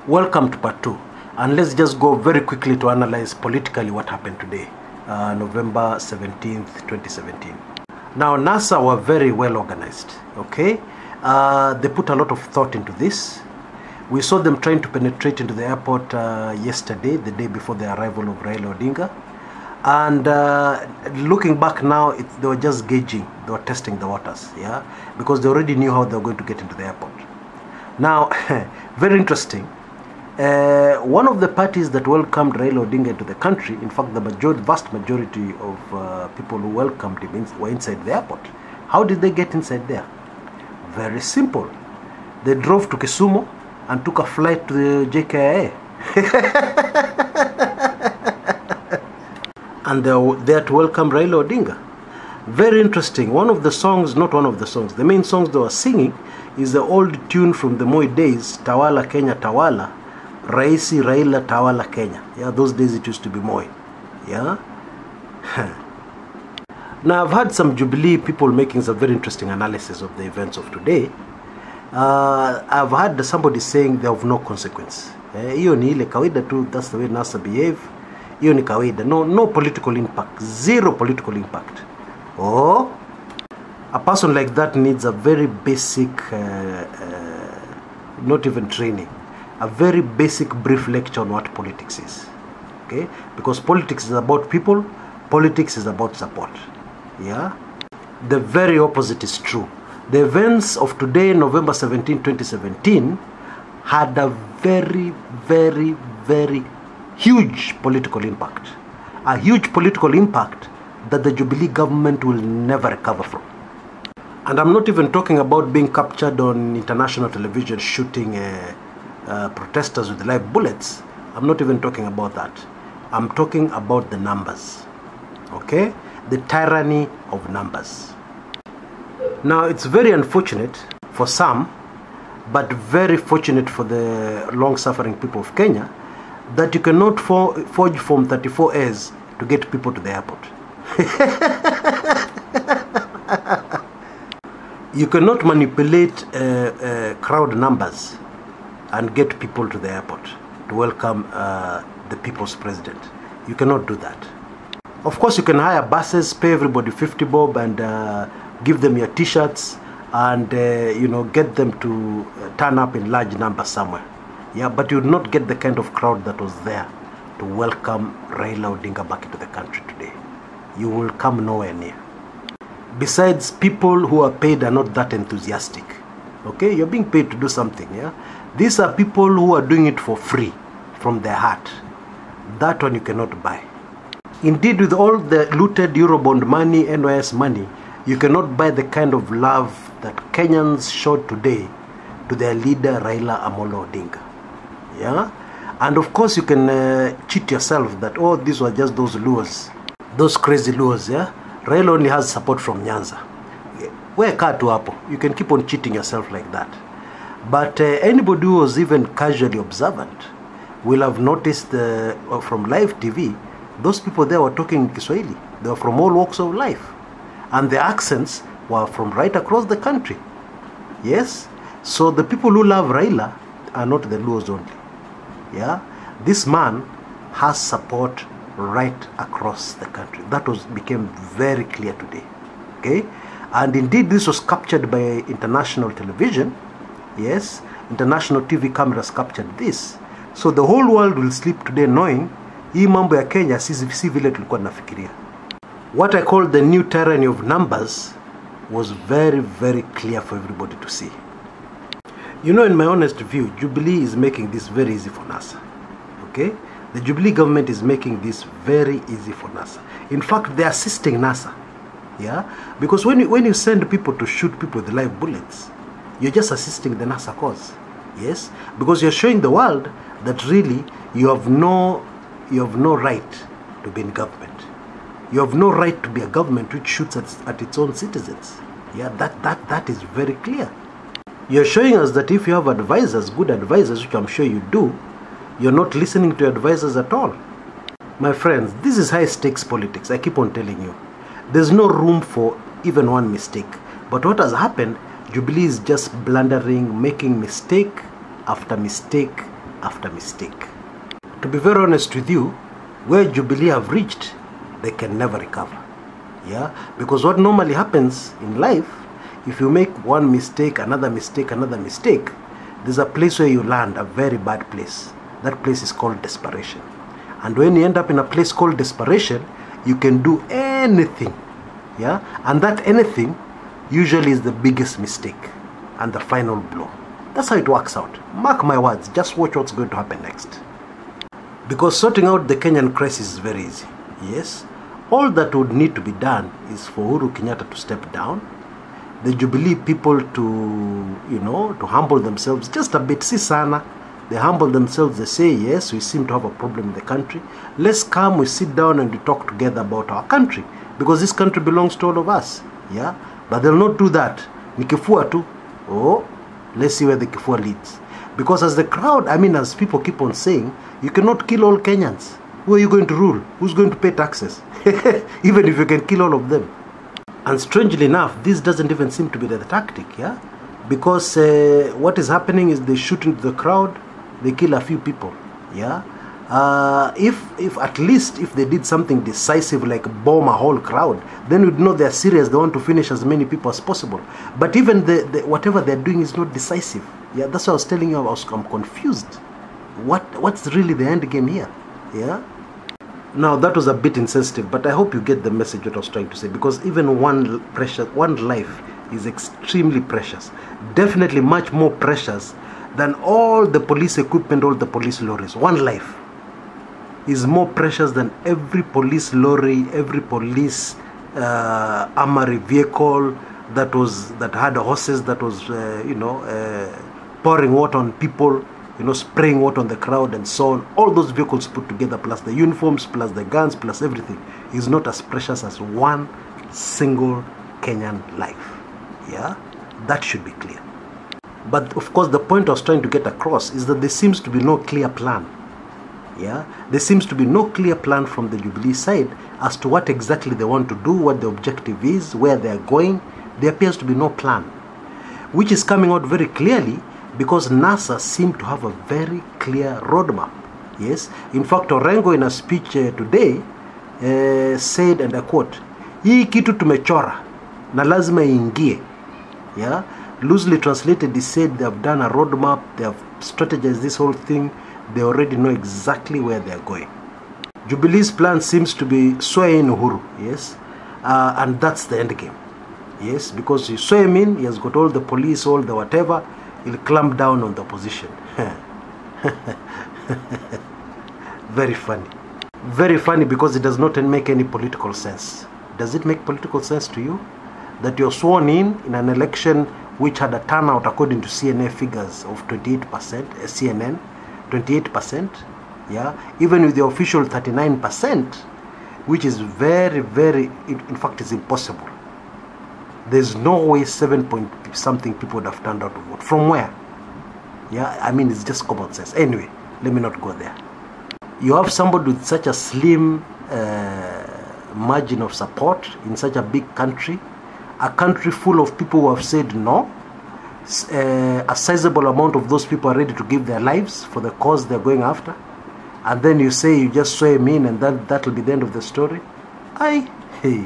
Welcome to part 2, and let's just go very quickly to analyze politically what happened today, November 17th, 2017. Now, NASA were very well organized, okay? They put a lot of thought into this. We saw them trying to penetrate into the airport yesterday, the day before the arrival of Raila Odinga. And looking back now, they were just gauging, they were testing the waters, yeah? Because they already knew how they were going to get into the airport. Now, very interesting. One of the parties that welcomed Raila Odinga into the country, in fact, the vast majority of people who welcomed him were inside the airport. How did they get inside there? Very simple. They drove to Kisumu and took a flight to the JKIA. And they were there to welcome Raila Odinga. Very interesting. One of the songs, not one of the songs, the main songs they were singing is the old tune from the Moi days, Tawala Kenya Tawala, Raisi Raila Tawala Kenya. Yeah, those days it used to be Moi. Yeah. Now I've had some Jubilee people making some very interesting analysis of the events of today. I've had somebody saying they have no consequence. Hiyo ni ile kawaida tu, that's the way NASA behave. Hiyo ni kawaida. No political impact. Zero political impact. Oh, a person like that needs a very basic, not even training, a very basic brief lecture on what politics is. Okay? Because politics is about people, politics is about support. Yeah? The very opposite is true. The events of today, November 17, 2017, had a very, very, very huge political impact. A huge political impact that the Jubilee government will never recover from. And I'm not even talking about being captured on international television shooting protesters with live bullets. I'm not even talking about that. I'm talking about the numbers. Okay? The tyranny of numbers. Now, it's very unfortunate for some, but very fortunate for the long-suffering people of Kenya, that you cannot forge Form 34As to get people to the airport. You cannot manipulate crowd numbers and get people to the airport to welcome the people's president. You cannot do that. Of course, you can hire buses, pay everybody 50 bob and give them your t-shirts and get them to turn up in large numbers somewhere. Yeah, but you would not get the kind of crowd that was there to welcome Raila Odinga back into the country today. You will come nowhere near. Besides, people who are paid are not that enthusiastic. Okay, you're being paid to do something. Yeah, these are people who are doing it for free, from their heart. That one you cannot buy. Indeed, with all the looted Eurobond money, NYS money, you cannot buy the kind of love that Kenyans showed today to their leader Raila Amolo Odinga. Yeah, and of course you can cheat yourself that, oh, these were just those lures, those crazy lures. Yeah, Raila only has support from Nyanza. Where katu hapo? You can keep on cheating yourself like that. But anybody who was even casually observant will have noticed from live TV, those people there were talking Kiswahili. They were from all walks of life, and the accents were from right across the country. Yes, so the people who love Raila are not the Luos only. Yeah, this man has support right across the country. That became very clear today. Okay, and indeed this was captured by international television. Yes, international TV cameras captured this. So the whole world will sleep today knowing hii mambo ya Kenya si vile tulikuwa tunafikiria. What I call the new tyranny of numbers was very, very clear for everybody to see. You know, in my honest view, Jubilee is making this very easy for NASA. Okay? The Jubilee government is making this very easy for NASA. In fact, they're assisting NASA. Yeah? Because when you send people to shoot people with live bullets, you're just assisting the NASA cause. Yes? Because you're showing the world that really you have no right to be in government. You have no right to be a government which shoots at its own citizens. Yeah, that is very clear. You're showing us that if you have advisors, good advisors, which I'm sure you do, you're not listening to your advisors at all. My friends, this is high stakes politics. I keep on telling you. There's no room for even one mistake. But what has happened, Jubilee is just blundering, making mistake after mistake after mistake. To be very honest with you, where Jubilee have reached, they can never recover. Yeah, because what normally happens in life, if you make one mistake, another mistake, there's a place where you land, a very bad place. That place is called desperation. And when you end up in a place called desperation, you can do anything. Yeah, and that anything usually is the biggest mistake and the final blow. That's how it works out. Mark my words, just watch what's going to happen next. Because sorting out the Kenyan crisis is very easy. Yes, all that would need to be done is for Uhuru Kenyatta to step down, the Jubilee people to humble themselves just a bit. Si sana. They humble themselves, they say, yes, we seem to have a problem in the country. Let's come, we sit down and we talk together about our country. Because this country belongs to all of us. Yeah? But they'll not do that. Ni kifua tu. Oh, let's see where the kifua leads. Because as the crowd, as people keep on saying, you cannot kill all Kenyans. Who are you going to rule? Who's going to pay taxes? Even if you can kill all of them. And strangely enough, this doesn't even seem to be the tactic, yeah? Because what is happening is they shoot into the crowd, they kill a few people, yeah? If at least if they did something decisive like bomb a whole crowd, then we'd know they're serious, they want to finish as many people as possible. But even whatever they're doing is not decisive. Yeah, that's what I was telling you. I'm confused. What's really the end game here? Yeah. Now that was a bit insensitive, but I hope you get the message what I was trying to say, because even one life is extremely precious. Definitely much more precious than all the police equipment, all the police lorries. One life is more precious than every police lorry, every police armory vehicle that had horses, that was pouring water on people, spraying water on the crowd and so on. All those vehicles put together, plus the uniforms, plus the guns, plus everything, is not as precious as one single Kenyan life. Yeah, that should be clear. But of course, the point I was trying to get across is that there seems to be no clear plan. Yeah, there seems to be no clear plan from the Jubilee side as to what exactly they want to do, what the objective is, where they are going. There appears to be no plan, which is coming out very clearly because NASA seemed to have a very clear roadmap. Yes, in fact, Orengo in a speech today said, and I quote, "Hii kitu tumechora na lazima iingie." Yeah, loosely translated, he said they have done a roadmap, they have strategized this whole thing, they already know exactly where they are going. Jubilee's plan seems to be sway in Uhuru, yes, and that's the end game. Yes, because you sway him in, he has got all the police, all the whatever, he'll clamp down on the opposition. Very funny. Very funny, because it does not make any political sense. Does it make political sense to you that you're sworn in an election which had a turnout according to CNN figures of 28%, CNN, 28%, yeah, even with the official 39%, which is very, very, in fact, it's impossible. There's no way 7 point something people would have turned out to vote. From where? Yeah, it's just common sense. Anyway, let me not go there. You have somebody with such a slim margin of support in such a big country, a country full of people who have said no. A sizable amount of those people are ready to give their lives for the cause they're going after, and then you say you just sway him in and that'll be the end of the story. Hey,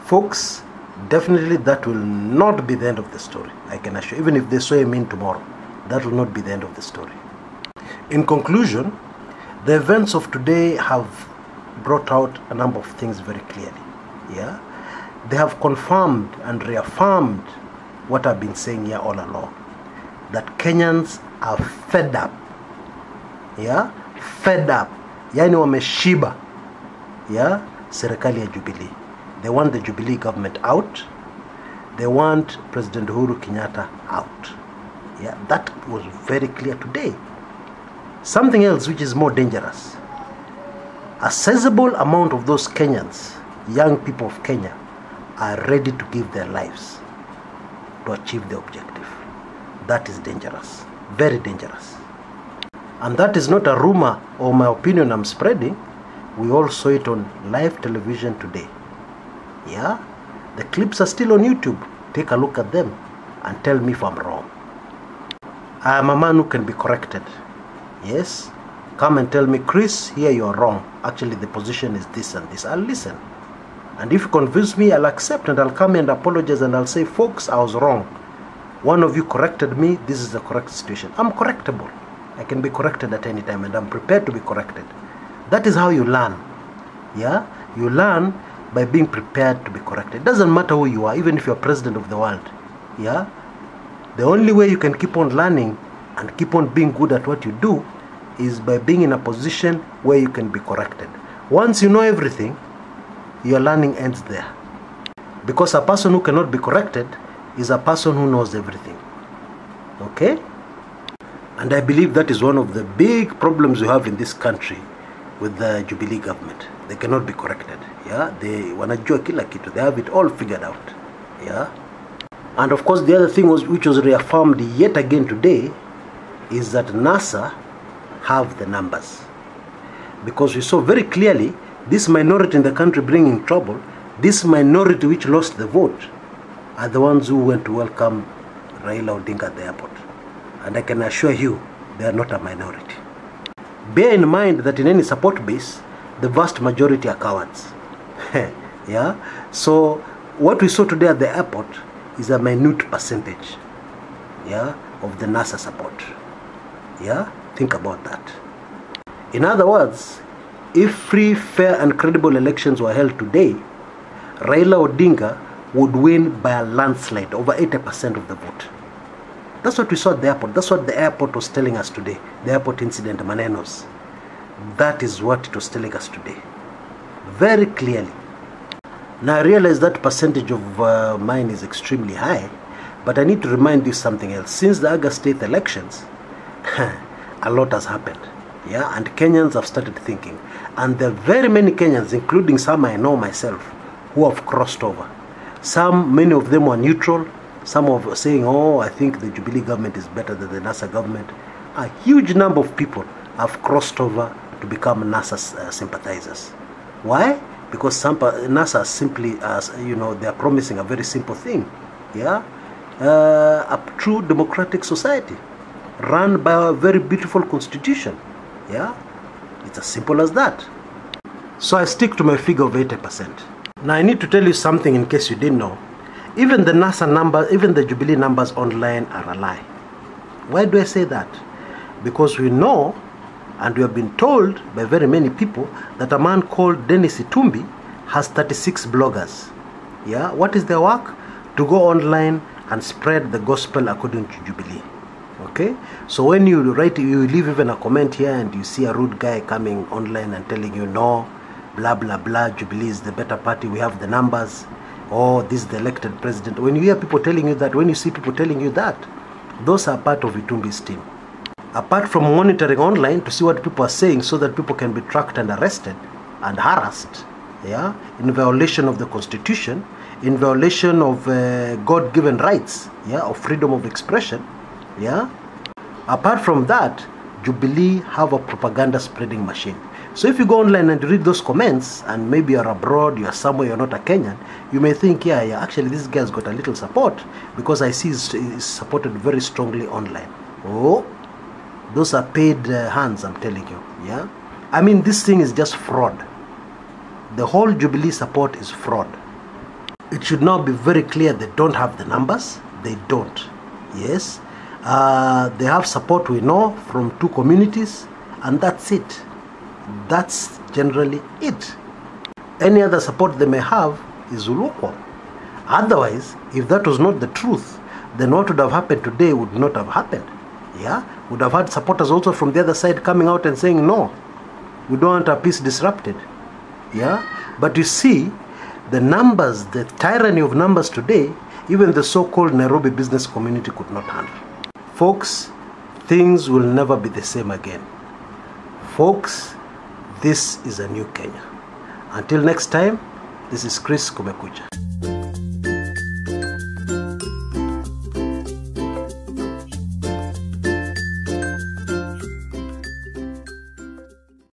folks, definitely that will not be the end of the story. I can assure you. Even if they sway him in tomorrow, that will not be the end of the story. In conclusion, the events of today have brought out a number of things very clearly. Yeah, they have confirmed and reaffirmed what I've been saying here all along, that Kenyans are fed up. Yeah, fed up. Yani wameshiba. Yeah, serikali ya Jubilee. They want the Jubilee government out. They want President Uhuru Kenyatta out. Yeah, that was very clear today. Something else which is more dangerous. A sizable amount of those Kenyans, young people of Kenya, are ready to give their lives to achieve the objective. That is dangerous, very dangerous. And that is not a rumor or my opinion I'm spreading. We all saw it on live television today. Yeah, the clips are still on YouTube. Take a look at them and tell me if I'm wrong. I am a man who can be corrected. Yes, come and tell me, Chris, here you're wrong. Actually, the position is this and this. I'll listen. And if you convince me, I'll accept, and I'll come and apologize, and I'll say, folks, I was wrong. One of you corrected me. This is the correct situation. I'm correctable. I can be corrected at any time, and I'm prepared to be corrected. That is how you learn. Yeah? You learn by being prepared to be corrected. It doesn't matter who you are, even if you're president of the world. Yeah? The only way you can keep on learning and keep on being good at what you do is by being in a position where you can be corrected. Once you know everything, your learning ends there. Because a person who cannot be corrected is a person who knows everything. Okay? And I believe that is one of the big problems we have in this country with the Jubilee government. They cannot be corrected. Yeah? They wanajua kila kitu. They have it all figured out. Yeah? And of course, the other thing which was reaffirmed yet again today is that NASA have the numbers. Because we saw very clearly this minority in the country bringing trouble, this minority which lost the vote, are the ones who went to welcome Raila Odinga at the airport. And I can assure you, they are not a minority. Bear in mind that in any support base, the vast majority are cowards. Yeah? So, what we saw today at the airport is a minute percentage, yeah, of the NASA support. Yeah? Think about that. In other words, if free, fair and credible elections were held today, Raila Odinga would win by a landslide, over 80% of the vote. That's what we saw at the airport. That's what the airport was telling us today. The airport incident, Manenos. That is what it was telling us today. Very clearly. Now I realize that percentage of mine is extremely high, but I need to remind you something else. Since the August 8th elections, a lot has happened. Yeah, and Kenyans have started thinking. And there are very many Kenyans, including some I know myself, who have crossed over. Many of them were neutral. Some of saying, oh, I think the Jubilee government is better than the NASA government. A huge number of people have crossed over to become NASA sympathizers. Why? Because NASA simply, they are promising a very simple thing. Yeah, a true democratic society run by a very beautiful constitution. Yeah, it's as simple as that. So I stick to my figure of 80%. Now I need to tell you something in case you didn't know. Even the NASA numbers, even the Jubilee numbers online are a lie. Why do I say that? Because we know, and we have been told by very many people, that a man called Dennis Itumbi has 36 bloggers. Yeah, what is their work? To go online and spread the gospel according to Jubilee. Okay, so when you leave even a comment here and you see a rude guy coming online and telling you, no, blah blah blah, Jubilee is the better party, we have the numbers, oh, this is the elected president. When you hear people telling you that, when you see people telling you that, those are part of Itumbi's team. Apart from monitoring online to see what people are saying so that people can be tracked and arrested and harassed, yeah, in violation of the constitution, in violation of God-given rights, yeah, of freedom of expression, yeah. Apart from that, Jubilee have a propaganda spreading machine. So if you go online and read those comments, and maybe you're abroad, you're somewhere, you're not a Kenyan, you may think, yeah, actually this guy's got a little support because I see he's supported very strongly online. Oh, those are paid hands, I'm telling you. Yeah, I mean, this thing is just fraud. The whole Jubilee support is fraud. It should now be very clear they don't have the numbers. They don't. Yes, they have support, we know, from 2 communities, and that's it. That's generally it. Any other support they may have is lukewarm. Otherwise, if that was not the truth, then what would have happened today would not have happened. Yeah, would have had supporters also from the other side coming out and saying, no, we don't want our peace disrupted. Yeah, but you see, the numbers, the tyranny of numbers today, even the so-called Nairobi business community could not handle. Folks, things will never be the same again. Folks, this is a new Kenya. Until next time, this is Kumekucha.